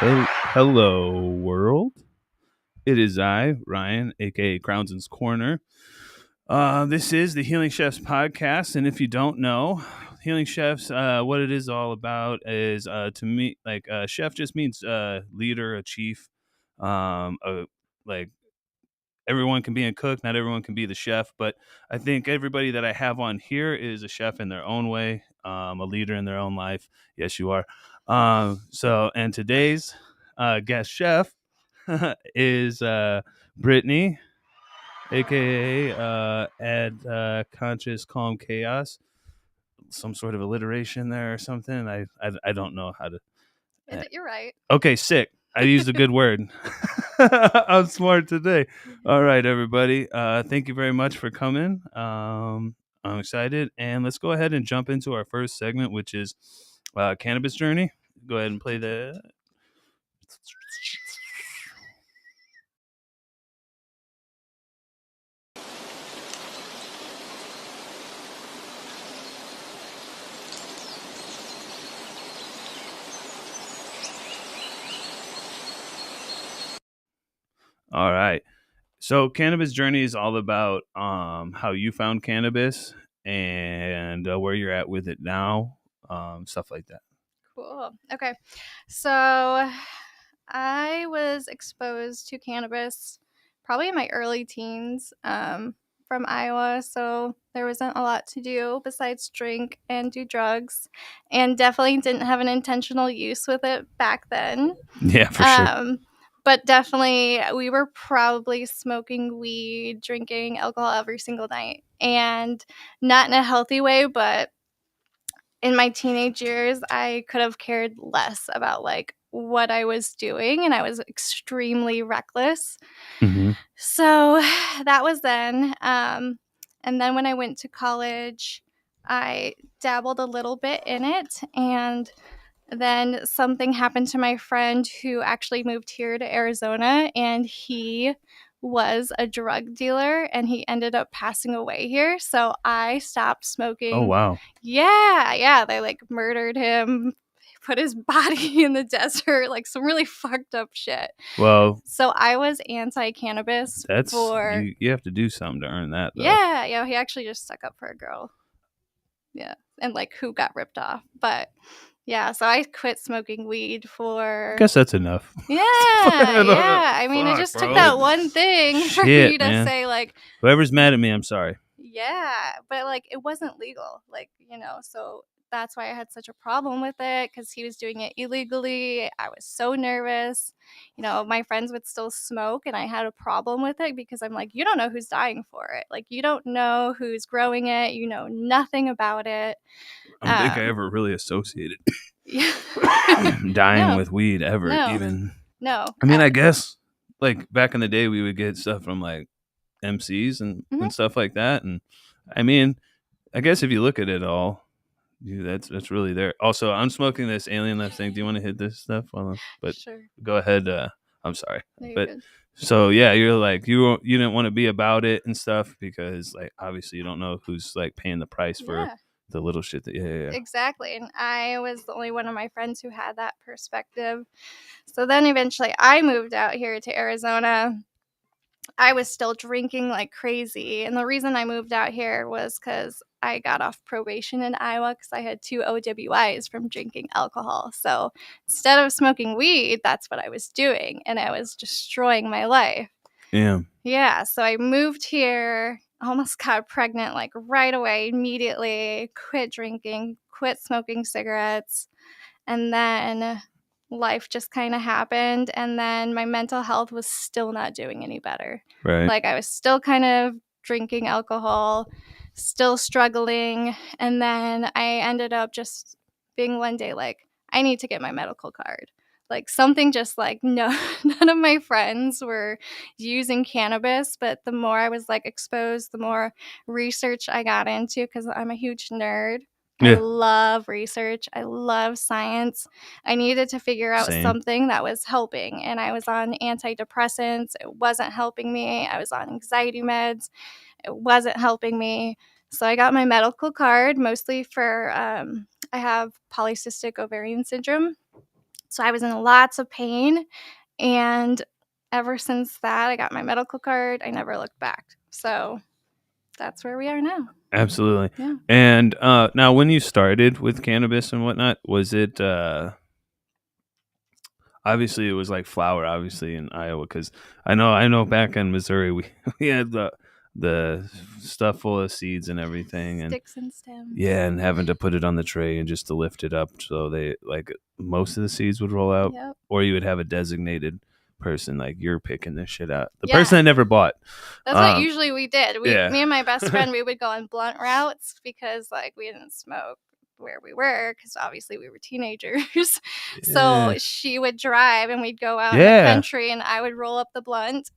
Hello, world. It is I, Ryan, aka Crownson's Corner. This is the Healing Chefs podcast, and if you don't know, Healing Chefs, what it is all about is to me, chef just means leader, a chief. Like everyone can be a cook, not everyone can be the chef, but I think everybody that I have on here is a chef in their own way, a leader in their own life. Yes, you are. And today's guest chef is Brittany, aka Add Conscious Calm Chaos. Some sort of alliteration there or something. I don't know how to. You're right. Okay, sick. I used a good word. I'm smart today. All right, everybody. Thank you very much for coming. I'm excited, and let's go ahead and jump into our first segment, which is cannabis journey. Go ahead and play that. All right. So cannabis journey is all about how you found cannabis and where you're at with it now, stuff like that. Cool. Okay. So I was exposed to cannabis probably in my early teens from Iowa. So there wasn't a lot to do besides drink and do drugs, and definitely didn't have an intentional use with it back then. Yeah, for sure. But definitely, we were probably smoking weed, drinking alcohol every single night, and not in a healthy way, but in my teenage years, I could have cared less about like what I was doing, and I was extremely reckless. Mm-hmm. So that was then. And then when I went to college, I dabbled a little bit in it, and then something happened to my friend who actually moved here to Arizona, and he was a drug dealer and he ended up passing away here. So I stopped smoking. Oh, wow. Yeah. They like murdered him, put his body in the desert, like some really fucked up shit. Well, so I was anti-cannabis for you have to do something to earn that, though. Yeah, he actually just stuck up for a girl. Yeah. And like who got ripped off. But yeah, so I quit smoking weed for I guess that's enough. Yeah. I mean, it Fuck, just bro. took that one thing for Shit, me to man. say like, Whoever's mad at me, I'm sorry. yeah, but like it wasn't legal, like, so that's why I had such a problem with it, because he was doing it illegally. I was so nervous. My friends would still smoke, and I had a problem with it because I'm like, you don't know who's dying for it. Like, you don't know who's growing it. You know nothing about it. I don't think I ever really associated Yeah. dying with weed ever, No. even. No. I mean, I guess like back in the day, we would get stuff from like MCs and stuff like that. And I mean, I guess if you look at it all, that's really there. Also, I'm smoking this Alien Left thing. Do you want to hit this stuff? But Sure. go ahead. I'm sorry, No, but good. so yeah, you're like you didn't want to be about it and stuff because like obviously you don't know who's like paying the price for the little shit that yeah. Exactly. And I was the only one of my friends who had that perspective. So then eventually I moved out here to Arizona. I was still drinking like crazy. And the reason I moved out here was because I got off probation in Iowa because I had 2 OWIs from drinking alcohol. So instead of smoking weed, that's what I was doing. And I was destroying my life. Yeah. So I moved here, almost got pregnant like right away, immediately, quit drinking, quit smoking cigarettes. And then life just kind of happened, and then my mental health was still not doing any better. Right. Like I was still kind of drinking alcohol, still struggling, and then I ended up just being one day like, I need to get my medical card. Like something just like none of my friends were using cannabis, but the more I was like exposed, the more research I got into, because I'm a huge nerd. I love research. I love science. I needed to figure out something that was helping. And I was on antidepressants. It wasn't helping me. I was on anxiety meds. It wasn't helping me. So I got my medical card mostly for, I have polycystic ovarian syndrome. So I was in lots of pain. And ever since that, I got my medical card. I never looked back. So that's where we are now. Absolutely. Yeah. And now, when you started with cannabis and whatnot, was it obviously it was like flower, obviously in Iowa, because I know back in Missouri we had the stuff full of seeds and everything, and Sticks and stems. yeah, and having to put it on the tray and just to lift it up so they like most of the seeds would roll out, Yep. or you would have a designated person like you're picking this shit out. The Yeah. person that never bought. That's what usually we did. Yeah. Me and my best friend, we would go on blunt routes because like we didn't smoke where we were because obviously we were teenagers. So she would drive and we'd go out in the country and I would roll up the blunt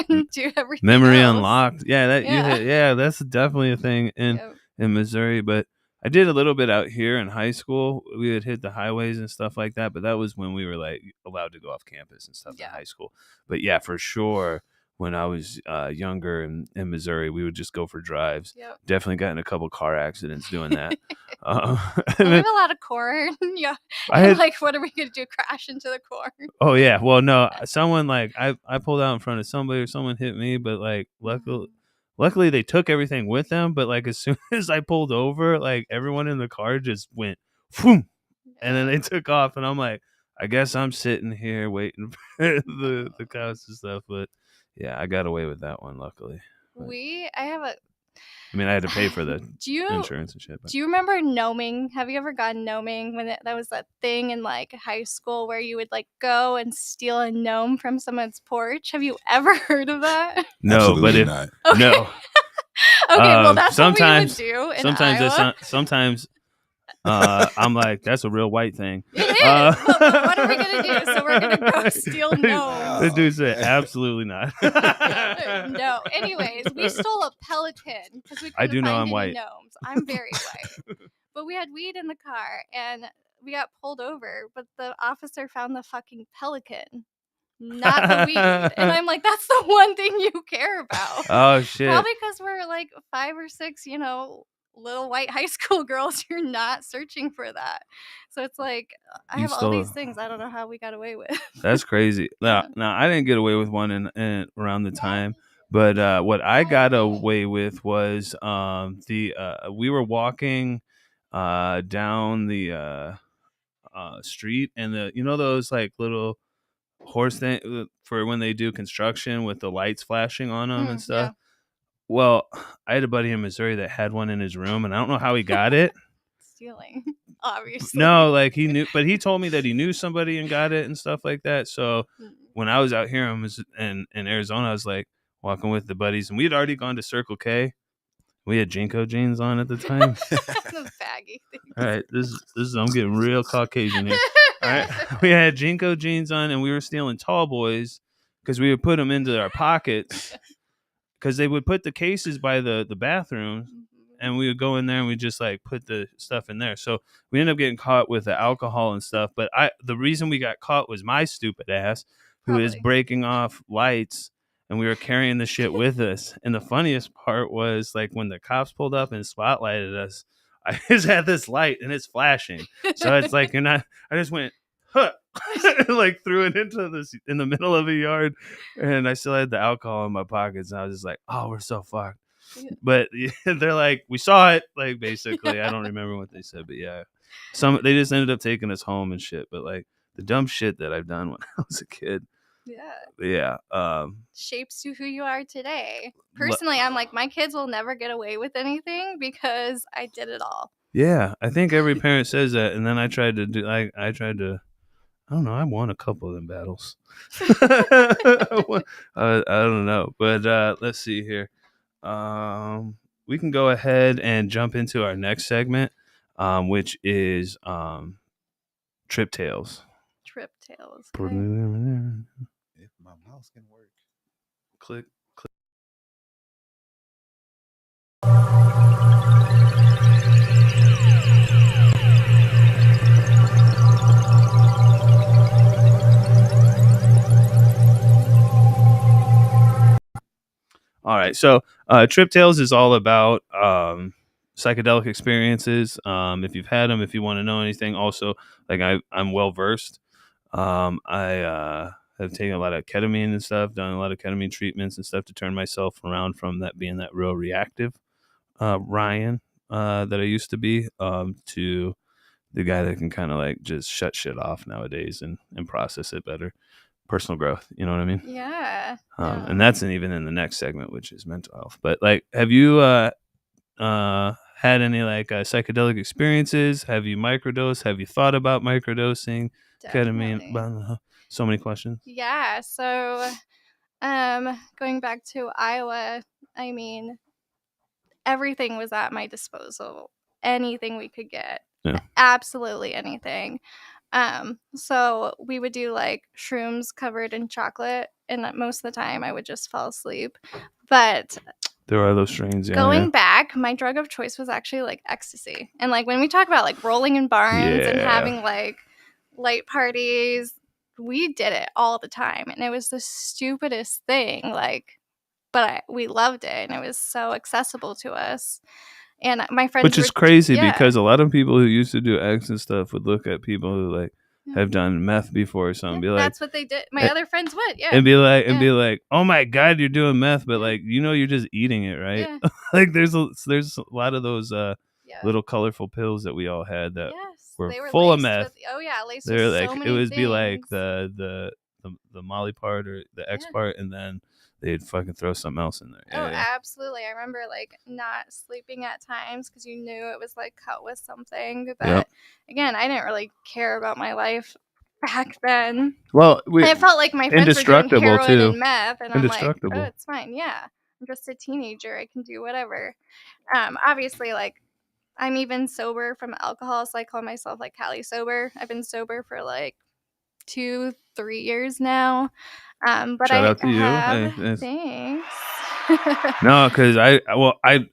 and do everything Memory else. unlocked. Yeah, that's definitely a thing in Missouri. But I did a little bit out here in high school. We would hit the highways and stuff like that, but that was when we were like allowed to go off campus and stuff in high school. But yeah, for sure, when I was younger in Missouri, we would just go for drives. Yep. Definitely got in a couple car accidents doing that. We have a lot of corn. Yeah. Like, what are we going to do? Crash into the corn? Oh, yeah. Well, no, someone like I pulled out in front of somebody or someone hit me, but like luckily they took everything with them. But like as soon as I pulled over, like everyone in the car just went, boom, and then they took off. And I'm like, I guess I'm sitting here waiting for the cows and stuff. But yeah, I got away with that one, luckily. I had to pay for the insurance and shit. But. Do you remember gnoming? Have you ever gone gnoming when that was that thing in like high school where you would like go and steal a gnome from someone's porch? Have you ever heard of that? No, absolutely not. Okay. No. Okay, well that's what we would do in Iowa. Sometimes I'm like, that's a real white thing. It is. But what are we gonna do? So we're gonna go steal gnomes. The dude said, absolutely not. No. Anyways, we stole a pelican because we couldn't find any white. gnomes. I'm very white. But we had weed in the car and we got pulled over, but the officer found the fucking pelican, not the weed. And I'm like, that's the one thing you care about. Oh shit. Probably because we're like 5 or 6, little white high school girls. You're not searching for that. So it's like I have all these things I don't know how we got away with. That's crazy. Now I didn't get away with one in around the time, but what I got away with was we were walking down the street, and those like little horse thing for when they do construction with the lights flashing on them and stuff. Yeah. Well, I had a buddy in Missouri that had one in his room, and I don't know how he got it. Stealing, obviously. No, like he knew, but he told me that he knew somebody and got it and stuff like that. So when I was out here in Arizona, I was like walking with the buddies, and we had already gone to Circle K. We had Jinko jeans on at the time. The faggy thing. All right, this is I'm getting real Caucasian here. All right, we had Jinko jeans on, and we were stealing tall boys because we would put them into our pockets. Because they would put the cases by the bathrooms, and we would go in there and we just like put the stuff in there. So we ended up getting caught with the alcohol and stuff. But the reason we got caught was my stupid ass, who is breaking off lights, and we were carrying the shit with us. And the funniest part was like when the cops pulled up and spotlighted us, I just had this light and it's flashing. So it's like I just went, huh. Like threw it in the middle of a yard, and I still had the alcohol in my pockets, and I was just like, oh, we're so fucked. But they're like, we saw it, like basically. I don't remember what they said, but yeah, they just ended up taking us home and shit. But like the dumb shit that I've done when I was a kid, shapes you who you are today. Personally, I'm like, my kids will never get away with anything because I did it all. Yeah, I think every parent says that, and then I tried to I don't know. I won a couple of them battles. I don't know. But let's see here. We can go ahead and jump into our next segment, which is Trip Tales. Trip Tales. Okay. If my mouse can work. Click. All right, so Trip Tales is all about psychedelic experiences. If you've had them, if you want to know anything, also like I'm well versed. I have taken a lot of ketamine and stuff, done a lot of ketamine treatments and stuff to turn myself around from that being that real reactive Ryan that I used to be to the guy that can kind of like just shut shit off nowadays and process it better. Personal growth, you know what I mean? Yeah. And that's even in the next segment, which is mental health. But like, have you had any like psychedelic experiences? Have you microdosed? Have you thought about microdosing ketamine? Definitely. So many questions. Yeah. So, going back to Iowa, I mean, everything was at my disposal. Anything we could get. Yeah. Absolutely anything. So we would do like shrooms covered in chocolate, and most of the time I would just fall asleep. But There are those strains. Yeah, going back, my drug of choice was actually like ecstasy. And like when we talk about like rolling in barns and having like light parties, we did it all the time, and it was the stupidest thing. Like, but we loved it, and it was so accessible to us. And my friends, which is crazy because a lot of people who used to do X and stuff would look at people who like have done meth before or something, be like, that's what they did. My other friends would, and be like, oh my god, you're doing meth, but like you're just eating it, right? Like there's a lot of those little colorful pills that we all had that were full of meth. Laced They're with like so many it would things. be like the Molly part or the X part, and then they'd fucking throw something else in there. Absolutely. I remember like not sleeping at times because you knew it was like cut with something. But again, I didn't really care about my life back then. Well, it felt like my friends were doing heroin too. and meth, and I'm like, oh, it's fine. Yeah, I'm just a teenager. I can do whatever. Obviously, like I'm even sober from alcohol, so I call myself like Cali sober. I've been sober for like 2-3 years now. But shout out to you. Thanks. No, because I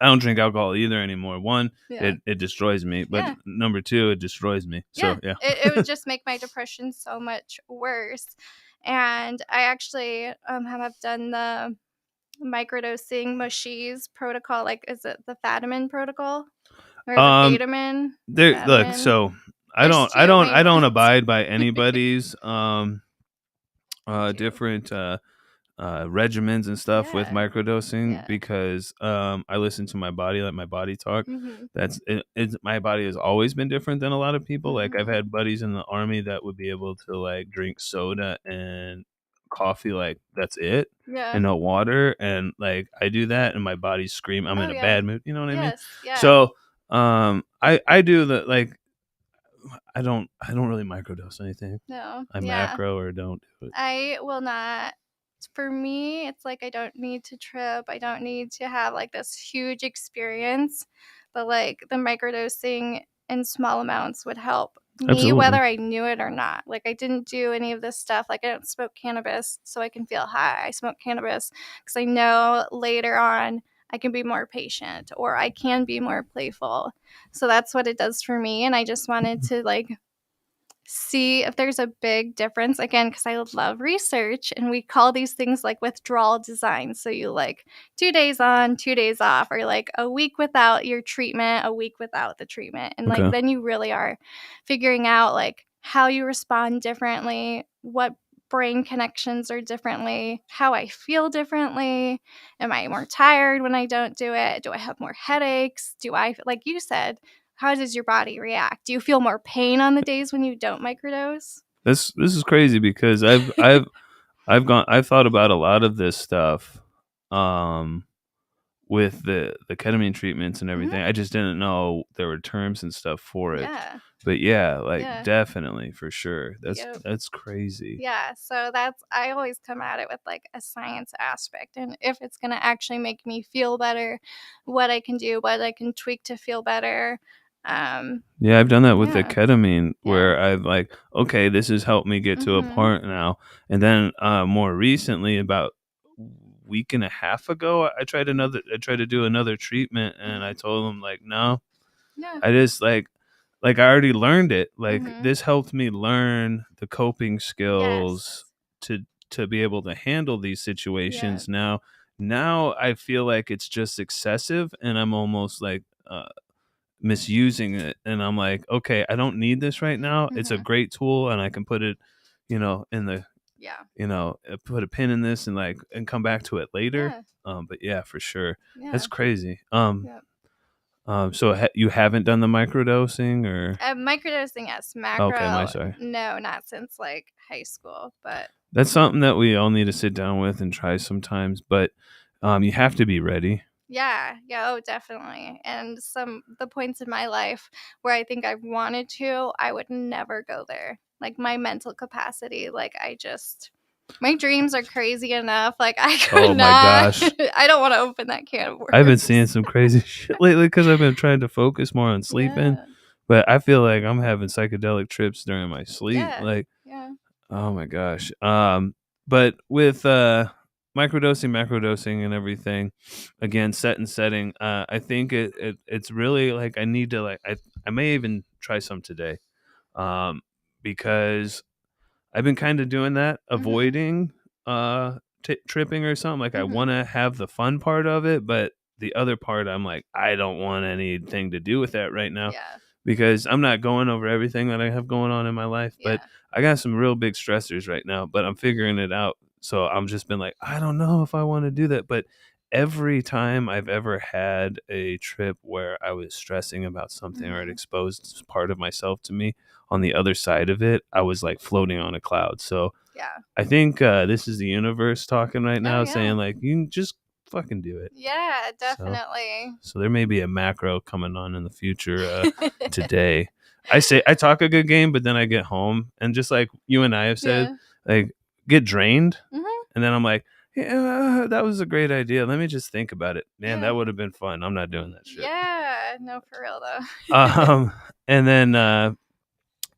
don't drink alcohol either anymore. One, it destroys me, but number two, it destroys me. So it would just make my depression so much worse. And I actually have done the microdosing mushies protocol. Like, is it the Fadiman protocol or the Fadiman? Look, so I don't abide by anybody's different regimens and stuff with microdosing because I listen to my body, let my body talk. That's it, my body has always been different than a lot of people. Like I've had buddies in the army that would be able to like drink soda and coffee, like that's it, and no water, and like I do that and my body's scream I'm in a bad mood, you know what I mean? So I do the like I don't really microdose anything. No. I macro or don't do it. I will not. For me, it's like I don't need to trip. I don't need to have like this huge experience. But like the microdosing in small amounts would help me whether I knew it or not. Like I didn't do any of this stuff. Like I don't smoke cannabis so I can feel high. I smoke cannabis because I know later on I can be more patient or I can be more playful. So that's what it does for me. And I just wanted to like see if there's a big difference again because I love research, and we call these things like withdrawal design. So you like 2 days on, 2 days off, or like a week without your treatment, a week without the treatment, and like then you really are figuring out like how you respond differently, what brain connections are differently, how I feel differently. Am I more tired when I don't do it? Do I have more headaches? Do I, like you said, how does your body react? Do you feel more pain on the days when you don't microdose? This is crazy because I've thought about a lot of this stuff with the ketamine treatments and everything. I just didn't know there were terms and stuff for it. But definitely for sure. That's crazy. Yeah, so I always come at it with like a science aspect, and if it's going to actually make me feel better, what I can do, what I can tweak to feel better. I've done that with the ketamine where I've like, okay, this has helped me get to a point now. And then more recently, about week and a half ago, I tried to do another treatment, and I told them like, no, I just like I already learned it. Like this helped me learn the coping skills to be able to handle these situations. Now I feel like it's just excessive, and I'm almost like misusing it, and I'm like, okay, I don't need this right now. It's a great tool, and I can put it, in the Yeah. put a pin in this and come back to it later. Yeah. But yeah, for sure, Yeah. that's crazy. Yep. So you haven't done the microdosing or Microdosing, yes. okay, my Macro, sorry. no, not since like high school, but That's something that we all need to sit down with and try sometimes, but you have to be ready. yeah, oh, definitely. And the points in my life where I think I've wanted to, I would never go there. Like my mental capacity, like my dreams are crazy enough. Like I could Oh my not. gosh. I don't want to open that can of worms. I've been seeing some crazy shit lately because I've been trying to focus more on sleeping, Yeah. but I feel like I'm having psychedelic trips during my sleep. Yeah. Like, Yeah. oh my gosh. But with macrodosing, and everything, again, set and setting. I think it's really like I need to I may even try some today, because I've been kind of doing that, Mhm. avoiding tripping or something. Like I Mhm. want to have the fun part of it, but the other part, I'm like, I don't want anything to do with that right now Yeah. because I'm not going over everything that I have going on in my life. But Yeah. I got some real big stressors right now, but I'm figuring it out. So I'm just been like, I don't know if I want to do that. But every time I've ever had a trip where I was stressing about something or it Mhm. exposed part of myself to me, on the other side of it, I was like floating on a cloud. So Yeah. I think this is the universe talking right Oh now, yeah. saying like, you can just fucking do it. Yeah, So, definitely. so there may be a macro coming on in the future today. I talk a good game, but then I get home and just like you and I have said, Yeah. like get drained, Mhm. and then I'm like, yeah, that was a great idea. Let me just think about it. Man, Yeah. that would have been fun. I'm not doing that shit. Yeah. No, for real though. Um, and then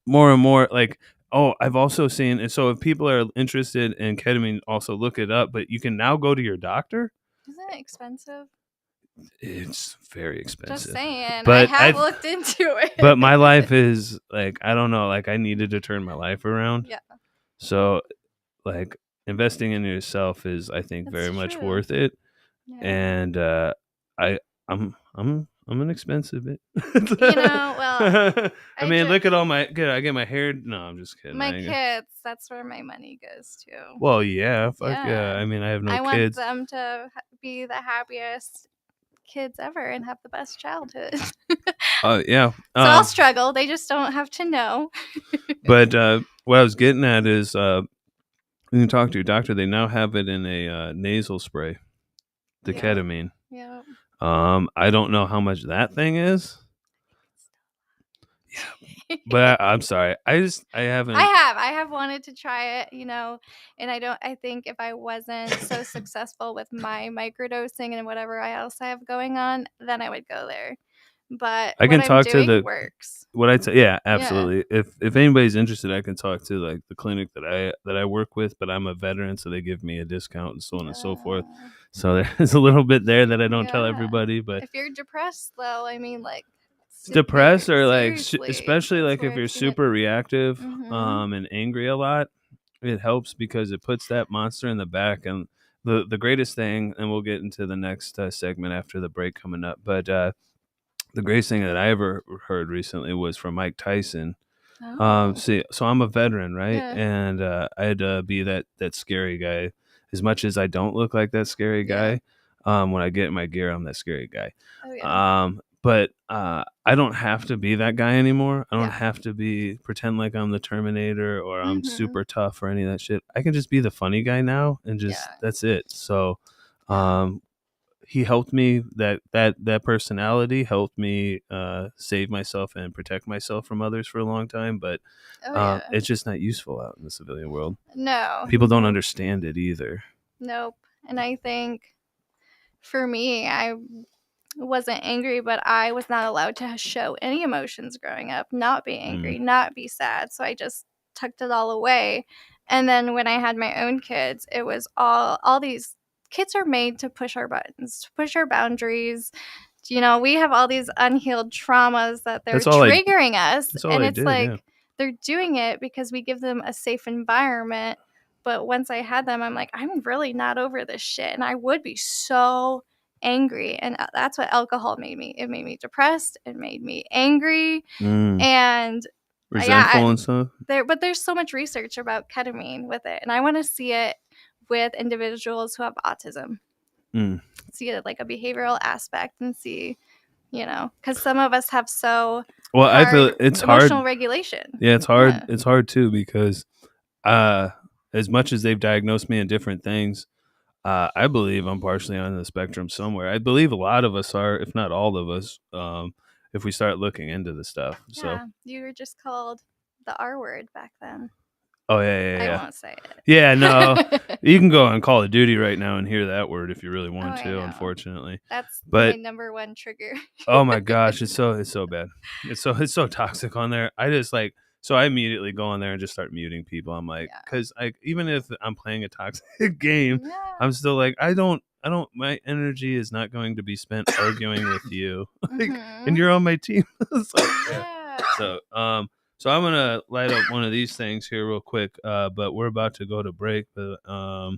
more and more like, oh, I've also seen, and so if people are interested in ketamine, also look it up, but you can now go to your doctor. Isn't it expensive? It's very Just expensive, saying. I but have looked into but my it. life is like, I don't know, like I needed to turn my life around. Yeah, So like investing in yourself is, I think, that's very much true. worth it. Yeah. And I I'm an expensive bit. Well, I mean, look at all my good. I get my hair. No, I'm just kidding. my I ain't kids, that's where my money goes to. Well, yeah, fuck yeah. Yeah. I mean, I have no I want kids. them to be the happiest kids ever and have the best childhood. Yeah. So I'll struggle. They just don't have to know. But what I was getting at is, when you talk to your doctor, they now have it in a nasal spray, the Yeah. ketamine. Yeah. I don't know how much that thing is. Yeah, but I'm sorry. I haven't. I have wanted to try it, and I think if I wasn't so successful with my microdosing and whatever I else I have going on, then I would go there. But I what can I'm talk to doing works. yeah, Yeah. absolutely. If anybody's interested, I can talk to like the clinic that I work with, but I'm a veteran, so they give me a discount and so on and so forth. So there's a little bit there that I don't tell Yeah. everybody, but If you're depressed though, I mean like depressed or like seriously, especially that's like if where you're I've seen it. super reactive Mhm. and angry a lot, it helps because it puts that monster in the back. And the greatest thing, and we'll get into the next segment after the break coming up, but the greatest thing that I ever heard recently was from Mike Tyson. Oh. See, so I'm a veteran, right? Yeah. And I had to be that scary guy. As much as I don't look like that scary Yeah. guy, when I get in my gear, I'm that scary guy. Oh yeah. But I don't have to be that guy anymore. I don't Yeah. have to pretend like I'm the Terminator or I'm Mhm. super tough or any of that shit. I can just be the funny guy now, and just Yeah. that's it. So, Yeah. he helped me. That personality helped me save myself and protect myself from others for a long time. But Oh yeah. it's just not useful out in the civilian world. No. People don't understand it either. Nope. And I think for me, I wasn't angry, but I was not allowed to show any emotions growing up, not be Mm. angry, not be sad. So I just tucked it all away. And then when I had my own kids, it was all these kids are made to push our buttons, to push our boundaries. We have all these unhealed traumas that they're That's all I. triggering us. That's all And I it's did. Yeah. like they're doing it because we give them a safe environment. But once I had them, I'm like, I'm really not over this shit. And I would be so angry. And that's what alcohol made me. It made me depressed. It made me angry. Mm. And resentful and stuff. But there's so much research about ketamine with it, and I want to see it with individuals who have autism. See it like a behavioral aspect and see, because some of us have I feel it's emotional hard. regulation. Yeah, it's hard. Yeah. It's hard too because as much as they've diagnosed me in different things, I believe I'm partially on the spectrum somewhere. I believe a lot of us are, if not all of us, if we start looking into the stuff. Yeah, so you were just called the R word back then. Oh yeah. I won't say it. Yeah, no. You can go on Call of Duty right now and hear that word if you really want to. Unfortunately, that's my number one trigger. Oh my gosh, it's so bad. It's so toxic on there. I just so I immediately go on there and just start muting people. I'm like, because even if I'm playing a toxic game, I'm still like, I don't. My energy is not going to be spent arguing with you, and you're on my team. So I'm gonna light up one of these things here real quick, but we're about to go to break. But I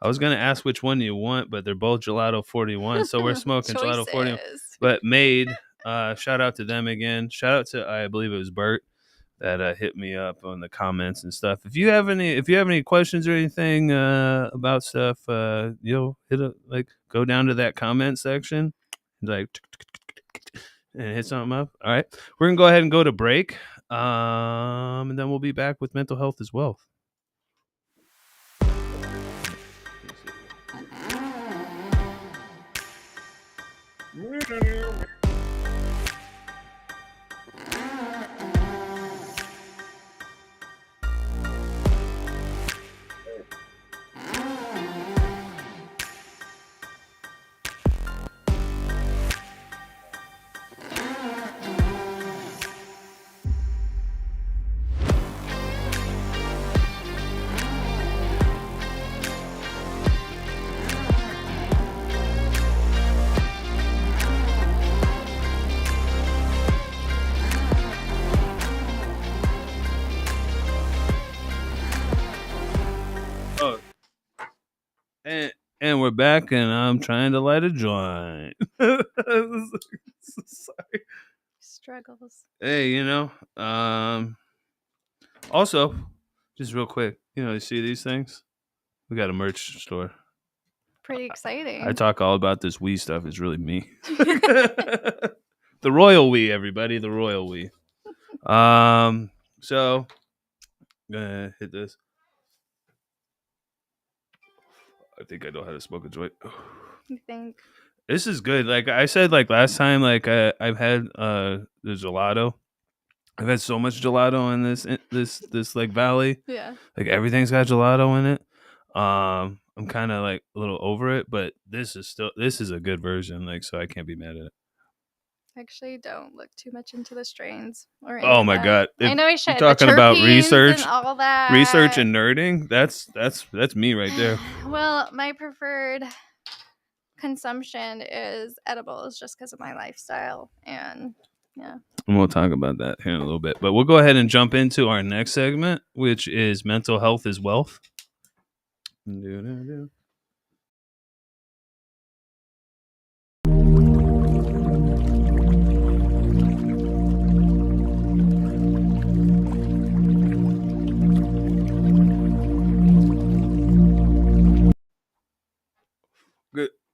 was gonna ask which one you want, but they're both Gelato 41, so we're smoking Gelato 41. But Made, shout out to them again. Shout out to I believe it was Bert that hit me up on the comments and stuff. If you have any questions or anything about stuff, hit go down to that comment section, and hit something up. All right, we're gonna go ahead and go to break. And then we'll be back with mental health as well. And we're back, and I'm trying to light a joint. Sorry. Struggles. Hey, also, just real quick, you see these things? We got a merch store. Pretty exciting. I talk all about this Wii stuff. It's really me. The royal Wii, everybody. The royal Wii. So, I'm gonna hit this. I think I know how to smoke a joint. You think? This is good. Like I said, last time, I've had the gelato. I've had so much gelato in this valley. Yeah. Everything's got gelato in it. I'm kind of a little over it, but this is a good version. So I can't be mad at it. Actually, don't look too much into the strains or anything. Oh my god! I know I should. You're talking about research and all that. Research and nerding. That's me right there. Well, my preferred consumption is edibles, just because of my lifestyle, and yeah. And we'll talk about that here in a little bit, but we'll go ahead and jump into our next segment, which is mental health is wealth.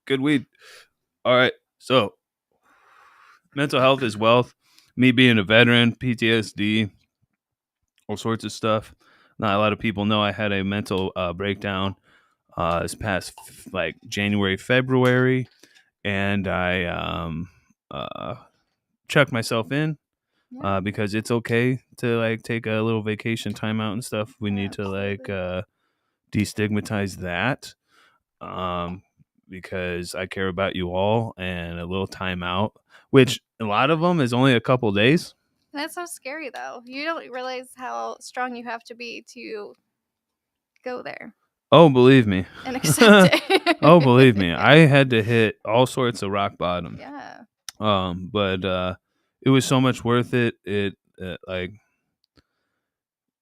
Good weed. All right. So mental health is wealth. Me being a veteran, PTSD, all sorts of stuff. Not a lot of people know I had a mental breakdown this past January, February, and I checked myself in because it's okay to take a little vacation time out and stuff. We need to destigmatize that. Because I care about you all, and a little time out, which a lot of them is only a couple days. That's so scary, though. You don't realize how strong you have to be to go there. Oh, believe me. And accept it. Oh, believe me. I had to hit all sorts of rock bottom. Yeah. But it was so much worth it.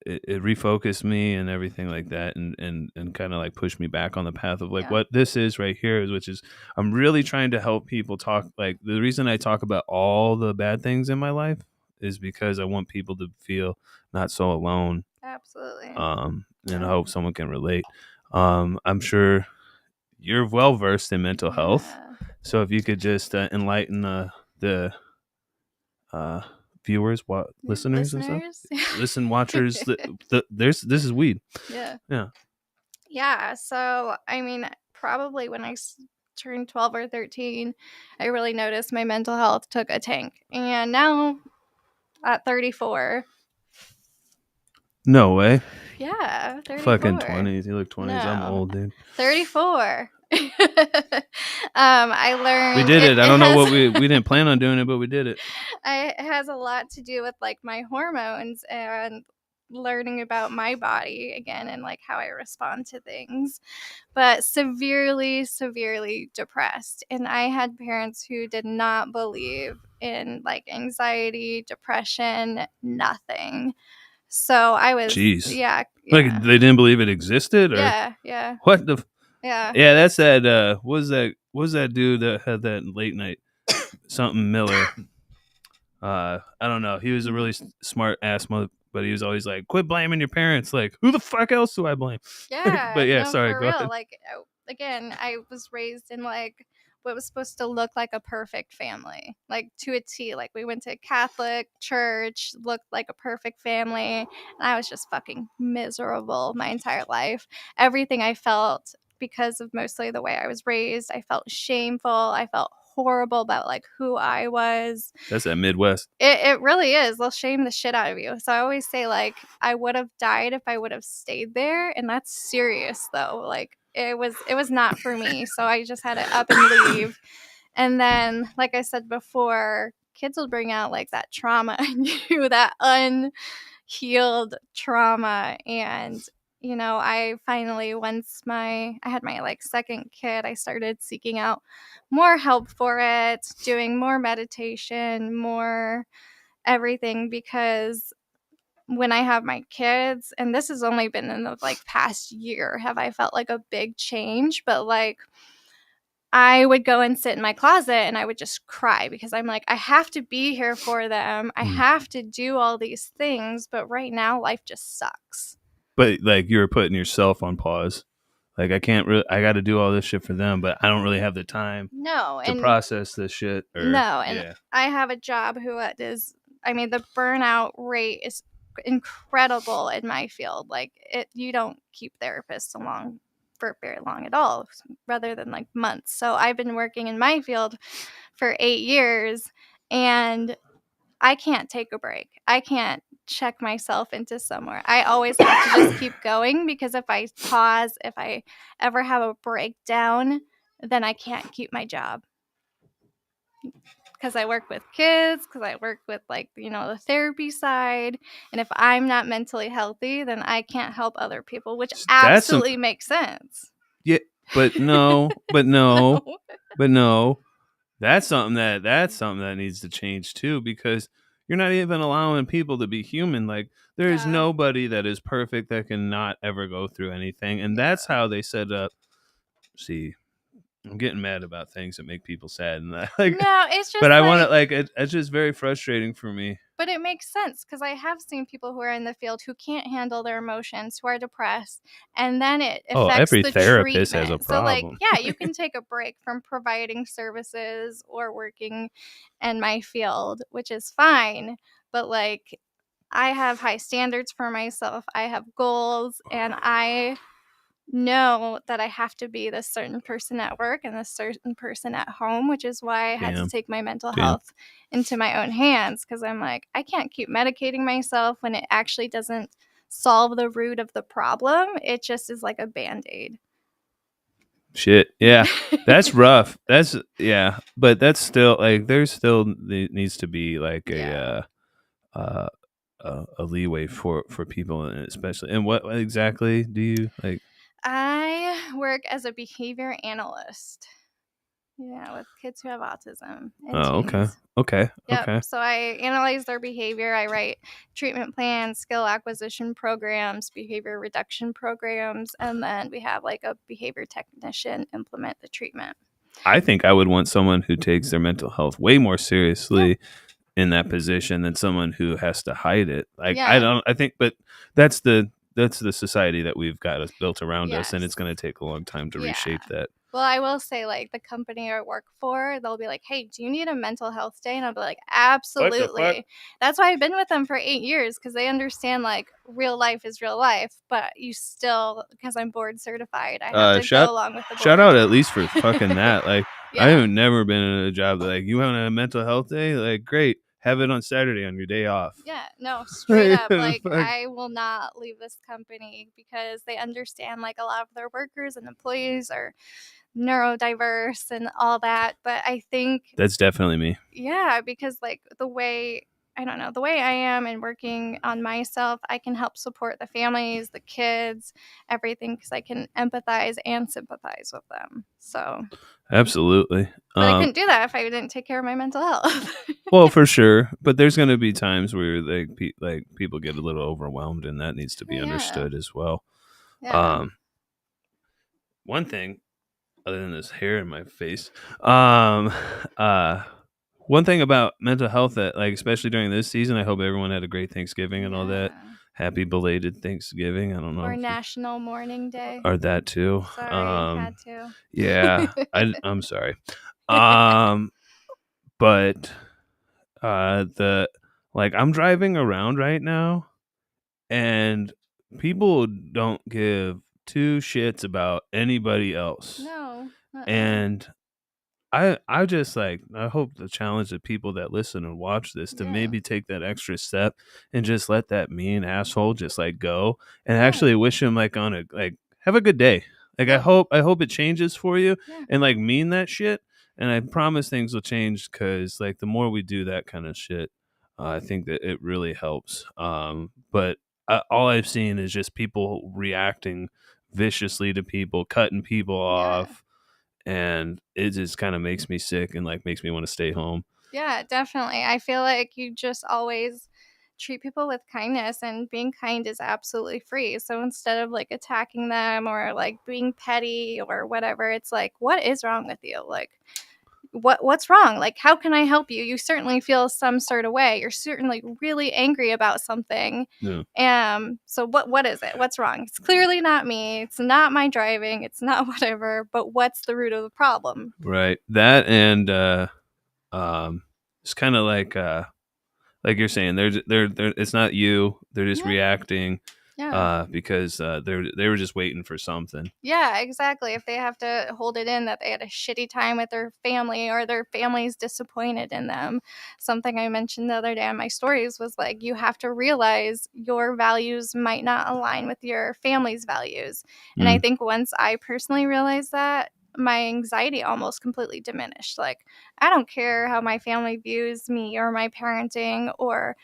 It refocused me and everything like that, and kind of pushed me back on the path of what this is right here, which is I'm really trying to help people talk. The reason I talk about all the bad things in my life is because I want people to feel not so alone. Absolutely. And I hope someone can relate. I'm sure you're well versed in mental health, so if you could just enlighten the viewers, listeners and stuff, watchers. This is weed. Yeah. So I mean, probably when I turned 12 or 13, I really noticed my mental health took a tank, and now at 34. No way. Yeah, 34. Fucking 20s. You look 20s. No. I'm old, dude. 34. I learned we did it. I don't know what we didn't plan on doing it, but we did it. It has a lot to do with like my hormones and learning about my body again and like how I respond to things. But severely depressed, and I had parents who did not believe in like anxiety, depression, nothing. So I was like they didn't believe it existed, or what the that's that what was that dude that had that late night something Miller. I don't know, he was a really smart ass mother, but he was always like, quit blaming your parents, like who the fuck else do I blame? But no, sorry, for go real. ahead. Like again, I was raised in like what was supposed to look like a perfect family, like to a T. Like we went to Catholic church, looked like a perfect family, and I was just fucking miserable my entire life. Everything I felt, because of mostly the way I was raised, I felt shameful. I felt horrible about like who I was. That's that Midwest. It really is. They'll shame the shit out of you. So I always say like I would have died if I would have stayed there, and that's serious though. Like it was not for me. So I just had to up and leave. And then, like I said before, kids will bring out like that trauma in you, that unhealed trauma. And you know, I finally, once I had my like second kid, I started seeking out more help for it, doing more meditation, more everything, because when I have my kids, and this has only been in the like past year, have I felt like a big change, but like I would go and sit in my closet and I would just cry because I'm like, I have to be here for them. I have to do all these things, but right now life just sucks. But like you were putting yourself on pause. Like I got to do all this shit for them, but I don't really have the time to process this shit. I have a job the burnout rate is incredible in my field. Like you don't keep therapists along for very long at all, rather than like months. So I've been working in my field for 8 years, and I can't take a break. I can't check myself into somewhere. I always have to just keep going, because if I pause, if I ever have a breakdown, then I can't keep my job. Because I work with kids, because I work with like, you know, the therapy side. And if I'm not mentally healthy, then I can't help other people, which absolutely makes sense. Yeah, but no. That's something that needs to change too, because you're not even allowing people to be human. Like there is nobody that is perfect that can not ever go through anything. And that's how they set up. See, I'm getting mad about things that make people sad, and like, no, it's just. But I want to like it's just very frustrating for me. But it makes sense, because I have seen people who are in the field who can't handle their emotions, who are depressed, and then it affects every the therapist treatment. has a problem. So like, you can take a break from providing services or working in my field, which is fine. But like, I have high standards for myself. I have goals, and I know that I have to be this certain person at work and this certain person at home, which is why I had to take my mental health into my own hands, because I'm like, I can't keep medicating myself when it actually doesn't solve the root of the problem. It just is like a Band-Aid. Shit. Yeah. That's rough. But that's still like there needs to be like a leeway for people, especially. And what exactly do you like? I work as a behavior analyst. Yeah, with kids who have autism. Okay. So I analyze their behavior. I write treatment plans, skill acquisition programs, behavior reduction programs, and then we have like a behavior technician implement the treatment. I think I would want someone who takes their mental health way more seriously in that position than someone who has to hide it. Like Yeah. I think, but that's the society that we've got us built around us, and Yes. it's going to take a long time to Yeah. reshape that. Well, I will say, like, the company I work for, they'll be like, "Hey, do you need a mental health day?" And I'll be like, What the fuck? "Absolutely." That's why I've been with them for 8 years, because they understand, like, real life is real life, but you still, because I'm board certified, I have to go along with the board. Shout out at least for fucking that. Like, I Yeah. have never been in a job that, like, you want a mental health day? Like, great. Have it on Saturday on your day off. Yeah, no, straight up. Like, Fuck. I will not leave this company because they understand, like, a lot of their workers and employees are neurodiverse and all that. But I think, That's definitely me. yeah, because, like, the way, I don't know, the way I am and working on myself, I can help support the families, the kids, everything, because I can empathize and sympathize with them. So, Absolutely. but I couldn't do that if I didn't take care of my mental health. Well, for sure, but there's going to be times where like people get a little overwhelmed, and that needs to be Yeah. understood as well. Yeah. One thing, other than this hair in my face, one thing about mental health that, like, especially during this season, I hope everyone had a great Thanksgiving and all that. Yeah. Happy belated Thanksgiving. I don't know. Or if you- National Mourning Day. or that too. Sorry, had to. Yeah, I'm sorry. But I'm driving around right now, and people don't give two shits about anybody else. No. And I just, like, I hope to challenge the people that listen and watch this to Yeah. maybe take that extra step and just let that mean asshole just, like, go, and Yeah. actually wish him, like, on a, like, have a good day. Like, Yeah. I hope it changes for you, Yeah. and, like, mean that shit. And I promise things will change, because, like, the more we do that kind of shit, I think that it really helps. But all I've seen is just people reacting viciously to people, cutting people off, and it just kind of makes me sick and, like, makes me want to stay home. Yeah, definitely. I feel like you just always treat people with kindness, and being kind is absolutely free. So instead of, like, attacking them or, like, being petty or whatever, it's like, what is wrong with you? Like, what's wrong? Like, how can I help you? You certainly feel some sort of way. You're certainly really angry about something. Yeah. So what is it? What's wrong? It's clearly not me. It's not my driving. It's not whatever. But what's the root of the problem? Right. That, and it's kind of like you're saying, they're it's not you. They're just Yeah. reacting Yeah. because they were just waiting for something. Yeah, exactly. If they have to hold it in that they had a shitty time with their family, or their family's disappointed in them. Something I mentioned the other day on my stories was, like, you have to realize your values might not align with your family's values. And I think once I personally realized that, my anxiety almost completely diminished. Like, I don't care how my family views me or my parenting or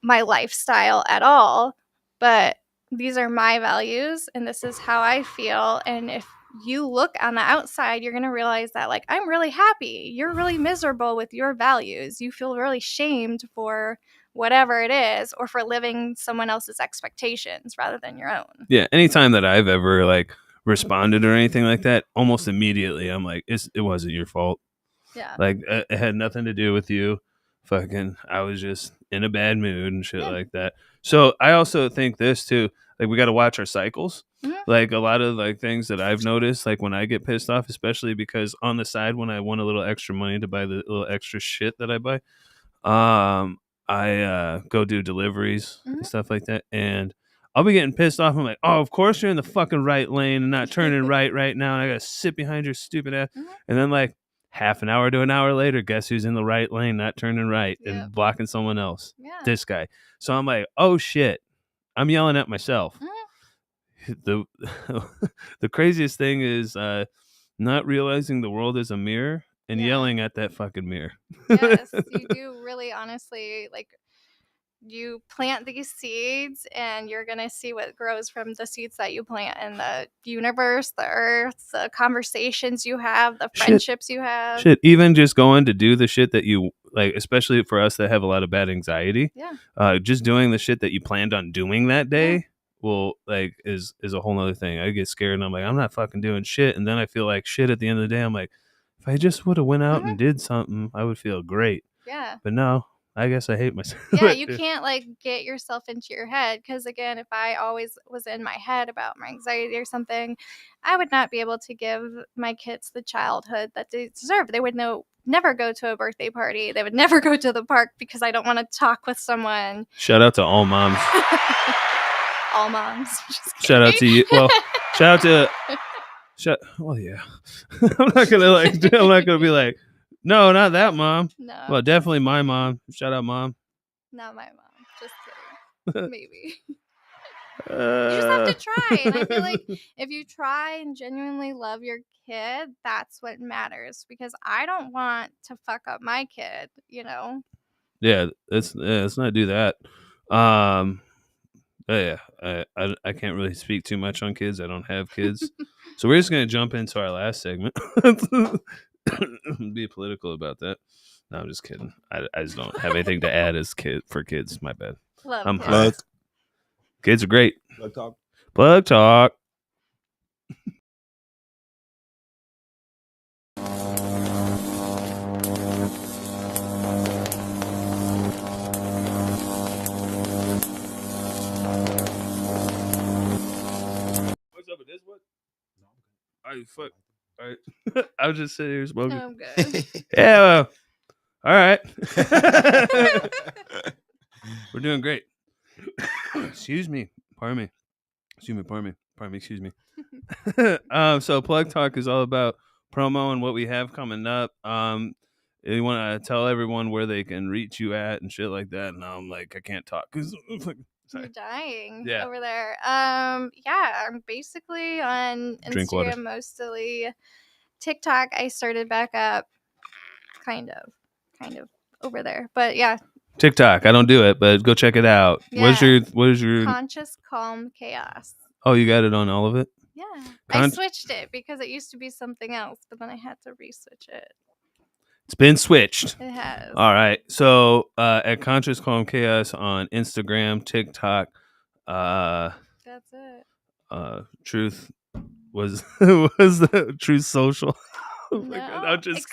my lifestyle at all, but these are my values and this is how I feel. And if you look on the outside, you're going to realize that, like, I'm really happy. You're really miserable with your values. You feel really shamed for whatever it is, or for living someone else's expectations rather than your own. Yeah. Anytime that I've ever, like, responded or anything like that, almost immediately I'm like, it wasn't your fault. Yeah. Like, it had nothing to do with you. Fucking, I was just in a bad mood and shit like that. So I also think this too, like, we got to watch our cycles. Like, a lot of, like, things that I've noticed, like, when I get pissed off, especially because on the side, when I want a little extra money to buy the little extra shit that I buy, I go do deliveries and stuff like that, and I'll be getting pissed off. I'm like, oh, of course you're in the fucking right lane and not turning right now, and I gotta sit behind your stupid ass. And then, like, half an hour to an hour later, guess who's in the right lane, not turning right and blocking someone else? Yeah. This guy. So I'm like, oh shit, I'm yelling at myself. The the craziest thing is not realizing the world is a mirror and yelling at that fucking mirror. Yes, you do really, honestly, like, you plant these seeds and you're going to see what grows from the seeds that you plant in the universe, the earth, the conversations you have, the friendships you have. Shit, even just going to do the shit that you like, especially for us that have a lot of bad anxiety. Yeah. Just doing the shit that you planned on doing that day will, like, is a whole nother thing. I get scared and I'm like, I'm not fucking doing shit, and then I feel like shit at the end of the day. I'm like, if I just would have went out and did something, I would feel great. Yeah. But no, I guess I hate myself. Yeah, you can't like get yourself into your head, because again, if I always was in my head about my anxiety or something, I would not be able to give my kids the childhood that they deserve. They would never go to a birthday party. They would never go to the park because I don't want to talk with someone. Shout out to all moms. All moms. Just Shout out to kidding. you. Well, shout out to. Well, yeah. I'm not gonna be like, no, not that mom. No, Well, definitely my mom. Shout out, mom. not my mom. Just kidding. Maybe. You just have to try. And I feel like if you try and genuinely love your kid, that's what matters. Because I don't want to fuck up my kid, you know? Yeah, let's not do that. Yeah, I can't really speak too much on kids. I don't have kids. So we're just gonna jump into our last segment. Be political about that. No, I'm just kidding. I just don't have anything to add as for kids. My bad. Love I'm kids. high. Kids are great. Plug talk. Plug talk. What's up with this one? All right, fuck. All right. I was just sitting here smoking. I'm good. Yeah. Well, all right. We're doing great. Excuse me. Pardon me. Excuse me. So Plug Talk is all about promo and what we have coming up. You want to tell everyone where they can reach you at and shit like that. And I'm like, I can't talk. You're dying Yeah. over there. Yeah, I'm basically on Drink water. Instagram mostly. TikTok, I started back up kind of over there. But yeah. TikTok, I don't do it, but go check it out. Yeah. What is your Conscious Calm Chaos. Oh, you got it on all of it? Yeah. I switched it because it used to be something else, but then I had to re-switch it. It's been switched. It has. All right. So at Conscious Calm Chaos on Instagram, TikTok, that's it. Truth was the Truth Social. Oh my No, God. I'm just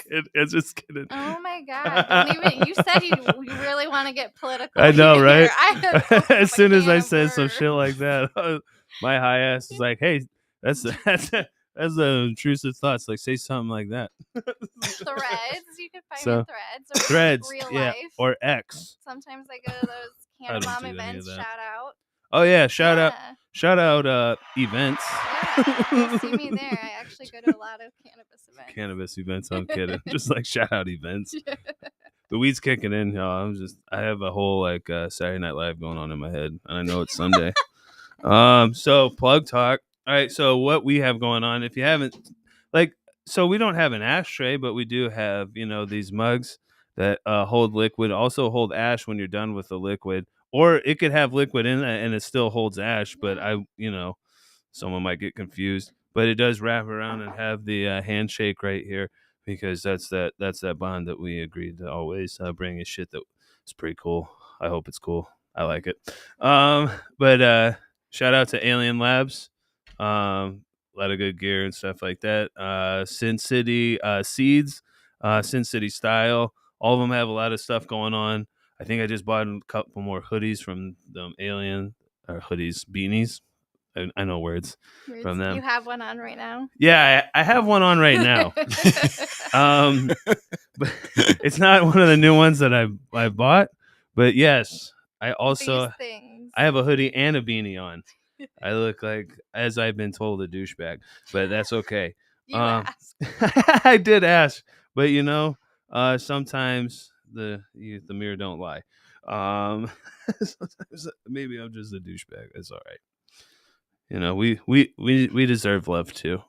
kidding. Oh my God. Don't even, you said you really want to get political. I know, right? As soon as I said some shit like that, my high ass is like, hey, that's the Truth's thoughts. Like, say something like that. Threads. You could find me in Threads. Or Threads. Real Yeah. Life. Or X. Sometimes I go to those Canada Mom events. Shout out. Oh yeah, shout out events. Yeah, you'll see me there. I actually go to a lot of cannabis events. I'm kidding. Just like shout out events. The weed's kicking in, y'all. I have a whole like Saturday Night Live going on in my head, and I know it's Sunday. So Plug Talk. All right, so what we have going on, if you haven't, so we don't have an ashtray, but we do have, these mugs that hold liquid, also hold ash when you're done with the liquid, or it could have liquid in it and it still holds ash, but someone might get confused, but it does wrap around and have the handshake right here, because that's that bond that we agreed to always bring is shit that is pretty cool. I hope it's cool. I like it. But shout out to Alien Labs. A lot of good gear and stuff like that. Sin City Seeds, Sin City Style. All of them have a lot of stuff going on. I think I just bought a couple more hoodies from them. Alien hoodies, beanies. I know words from them. You have one on right now? Yeah, I have one on right now. But it's not one of the new ones that I bought. But yes, I also I have a hoodie and a beanie on. I look like, as I've been told, a douchebag, but that's okay. You asked. I did ask, but sometimes the mirror don't lie. Sometimes maybe I'm just a douchebag. It's all right. We deserve love too.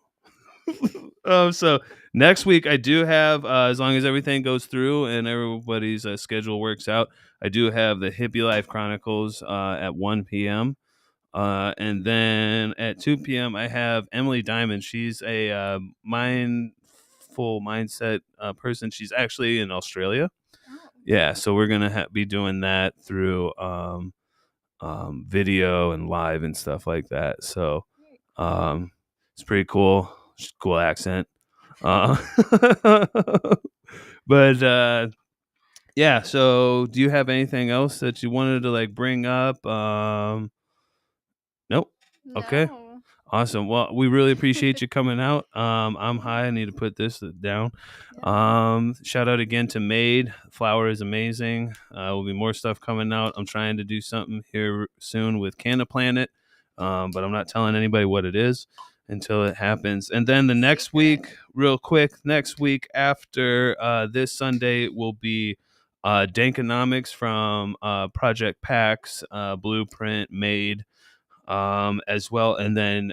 So next week I do have, as long as everything goes through and everybody's schedule works out, I do have the Hippie Life Chronicles at 1 p.m. And then at 2 p.m. I have Emily Diamond. She's a mindful mindset person. She's actually in Australia. Oh. Yeah, so we're gonna be doing that through video and live and stuff like that. So it's pretty cool. Cool accent. But yeah. So, do you have anything else that you wanted to like bring up? Nope. Okay. No. Awesome. Well, we really appreciate you coming out. I'm high. I need to put this down. Shout out again to Made. Flower is amazing. Will be more stuff coming out. I'm trying to do something here soon with Canna Planet, but I'm not telling anybody what it is until it happens. And then the next Secret. week, real quick, next week after this Sunday will be Dankonomics from Project PAX, Blueprint, Made, as well. And then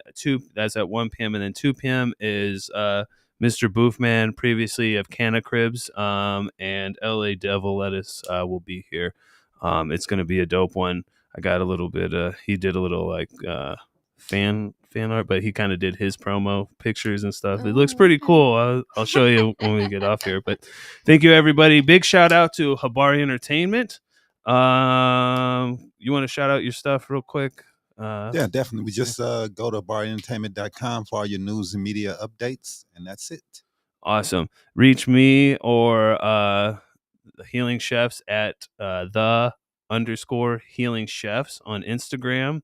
that's at 1 p.m. And then 2 p.m. is Mr. Boofman, previously of Canna Cribs, and LA Devil Lettuce will be here. It's going to be a dope one. I got a little bit, he did a little like fan art, but he kind of did his promo pictures and stuff. It looks Oh, pretty okay. cool. I'll show you when we get off here. But thank you, everybody. Big shout out to Habari Entertainment. You want to shout out your stuff real quick? Yeah, definitely. We just go to habarentertainment.com for all your news and media updates, and that's it. Awesome. Reach me or the Healing Chefs at the_Healing Chefs on Instagram,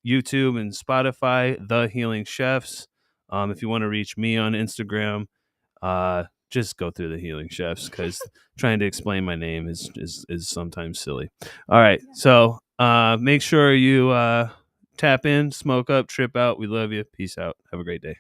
YouTube, and Spotify. The Healing Chefs. If you want to reach me on Instagram, just go through the Healing Chefs, because trying to explain my name is sometimes silly. All right, so make sure you tap in, smoke up, trip out. We love you. Peace out. Have a great day.